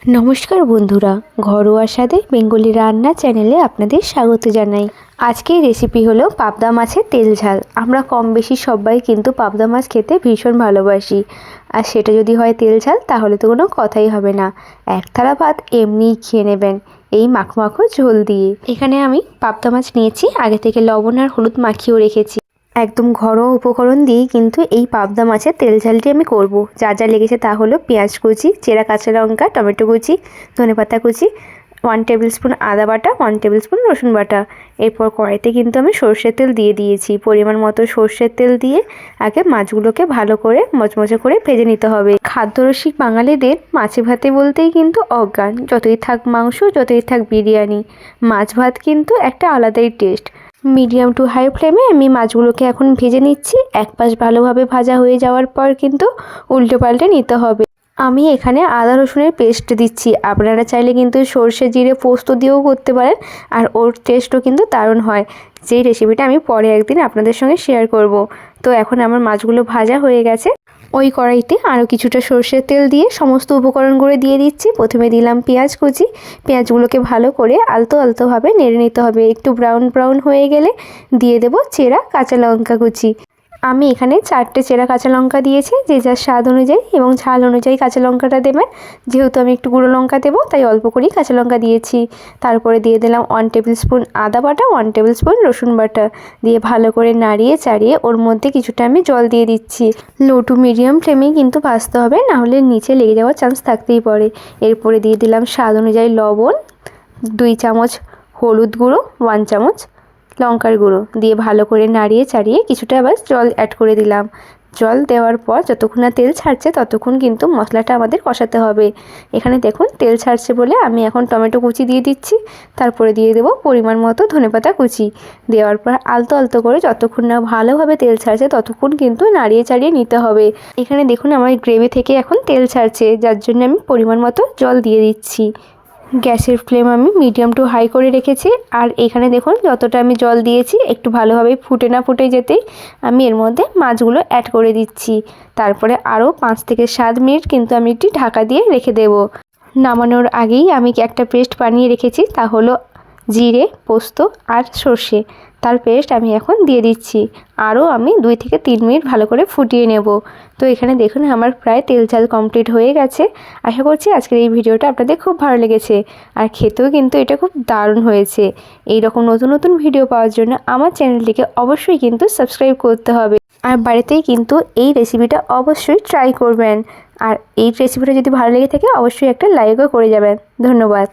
নমস্কার বন্ধুরা, ঘরোয়া স্বাদে বেঙ্গলি রান্না চ্যানেলে আপনাদের স্বাগত জানাই। আজকের রেসিপি হলো পাবদা মাছের তেল ঝাল। আমরা কম বেশি সবাই কিন্তু পাবদা মাছ খেতে ভীষণ ভালোবাসি, আর সেটা যদি হয় তেল ঝাল তাহলে তো কোনো কথাই হবে না। এক থালা ভাত এমনিই খেয়ে নেবেন এই মাখো ঝোল দিয়ে। এখানে আমি পাবদা মাছ নিয়েছি, আগে থেকে লবণ আর হলুদ মাখিয়েও রেখেছি। একদম ঘরোয়া উপকরণ দিয়েই কিন্তু এই পাবদা মাছের তেল ঝালটি আমি করব। যা যা লেগেছে তা হলো পেঁয়াজ কুচি, চেরা কাঁচা লঙ্কা, টমেটো কুচি, ধনেপাতা কুচি, 1 টেবিল স্পুন আদা বাটা, 1 টেবিল স্পুন রসুন বাটা। এরপর কড়াইতে কিন্তু আমি সর্ষের তেল দিয়ে দিয়েছি। পরিমাণ মতো সর্ষের তেল দিয়ে আগে মাছগুলোকে ভালো করে মচমচে করে ভেজে নিতে হবে। খাদ্যরসিক বাঙালিদের মাছে ভাতে বলতেই কিন্তু অজ্ঞান। যতই থাক মাংস, যতই থাক বিরিয়ানি, মাছ ভাত কিন্তু একটা আলাদাই টেস্ট। মিডিয়াম টু হাই ফ্লেমে আমি মাছগুলোকে এখন ভেজে নিচ্ছি। এক পাশ ভালোভাবে ভাজা হয়ে যাওয়ার পর কিন্তু উল্টে পাল্টে নিতে হবে। আমি এখানে আদা রসুনের পেস্ট দিচ্ছি। আপনারা চাইলে কিন্তু সর্ষে জিরে পোস্ত দিয়েও করতে পারেন, আর ওর টেস্টও কিন্তু দারুণ হয়, যেই রেসিপিটা আমি পরে একদিন আপনাদের সঙ্গে শেয়ার করব। তো এখন আমার মাছগুলো ভাজা হয়ে গেছে। ওই কড়াইতে আরও কিছুটা সর্ষের তেল দিয়ে সমস্ত উপকরণগুলো দিয়ে দিচ্ছি। প্রথমে দিলাম পেঁয়াজ কুচি। পেঁয়াজগুলোকে ভালো করে আলতোভাবে নেড়ে নিতে হবে। একটু ব্রাউন হয়ে গেলে দিয়ে দেব চেরা কাঁচা লঙ্কা কুচি। আমি এখানে 4টে চেরা কাঁচা লঙ্কা দিয়েছি, যে যার স্বাদ অনুযায়ী এবং ঝাল অনুযায়ী কাঁচা লঙ্কাটা দেবেন। যেহেতু আমি একটু গুঁড়ো লঙ্কা দেবো তাই অল্প করেই কাঁচা লঙ্কা দিয়েছি। তারপরে দিয়ে দিলাম 1 টেবিল স্পুন আদা বাটা, 1 টেবিল স্পুন রসুন বাটা দিয়ে ভালো করে নাড়িয়ে চাড়িয়ে ওর মধ্যে কিছুটা আমি জল দিয়ে দিচ্ছি। লো টু মিডিয়াম ফ্লেমেই কিন্তু ভাজতে হবে, নাহলে নিচে লেগে যাওয়ার চান্স থাকতেই পারে। এরপরে দিয়ে দিলাম স্বাদ অনুযায়ী লবণ, 2 চামচ হলুদ গুঁড়ো, 1 চামচ লঙ্কার গুঁড়ো দিয়ে ভালো করে নাড়িয়ে চাড়িয়ে কিছুটা আবার জল অ্যাড করে দিলাম। জল দেওয়ার পর যতক্ষণ না তেল ছাড়ছে ততক্ষণ কিন্তু মশলাটা আমাদের কষাতে হবে। এখানে দেখুন তেল ছাড়ছে বলে আমি এখন টমেটো কুচি দিয়ে দিচ্ছি। তারপরে দিয়ে দেবো পরিমাণ মতো ধনেপাতা কুচি। দেওয়ার পর আলতো করে যতক্ষণ না ভালোভাবে তেল ছাড়ছে ততক্ষণ কিন্তু নাড়িয়ে চাড়িয়ে নিতে হবে। এখানে দেখুন আমার গ্রেভি থেকে এখন তেল ছাড়ছে, যার জন্য আমি পরিমাণ মতো জল দিয়ে দিচ্ছি। গ্যাসের ফ্লেম আমি মিডিয়াম টু হাই করে রেখেছি। আর এখানে দেখুন যতটা আমি জল দিয়েছি একটু ভালোভাবে ফুটে যেতেই আমি এর মধ্যে মাছগুলো অ্যাড করে দিচ্ছি। তারপরে আরও 5 থেকে 7 মিনিট কিন্তু আমি একটি ঢাকা দিয়ে রেখে দেব। নামানোর আগেই আমি একটা পেস্ট বানিয়ে রেখেছি, তা হলো জিরে, পোস্ত আর সর্ষে, তার পেস্ট আমি এখন দিয়ে দিচ্ছি। আরও আমি 2 থেকে 3 মিনিট ভালো করে ফুটিয়ে নেব। তো এখানে দেখুন আমার প্রায় তেল ঝাল কমপ্লিট হয়ে গেছে। আশা করছি আজকের এই ভিডিওটা আপনাদের খুব ভালো লেগেছে, আর খেতেও কিন্তু এটা খুব দারুণ হয়েছে। এই রকম নতুন ভিডিও পাওয়ার জন্য আমার চ্যানেলটিকে অবশ্যই কিন্তু সাবস্ক্রাইব করতে হবে, আর বাড়িতেই কিন্তু এই রেসিপিটা অবশ্যই ট্রাই করবেন। আর এই রেসিপিটা যদি ভালো লেগে থাকে অবশ্যই একটা লাইকও করে যাবেন। ধন্যবাদ।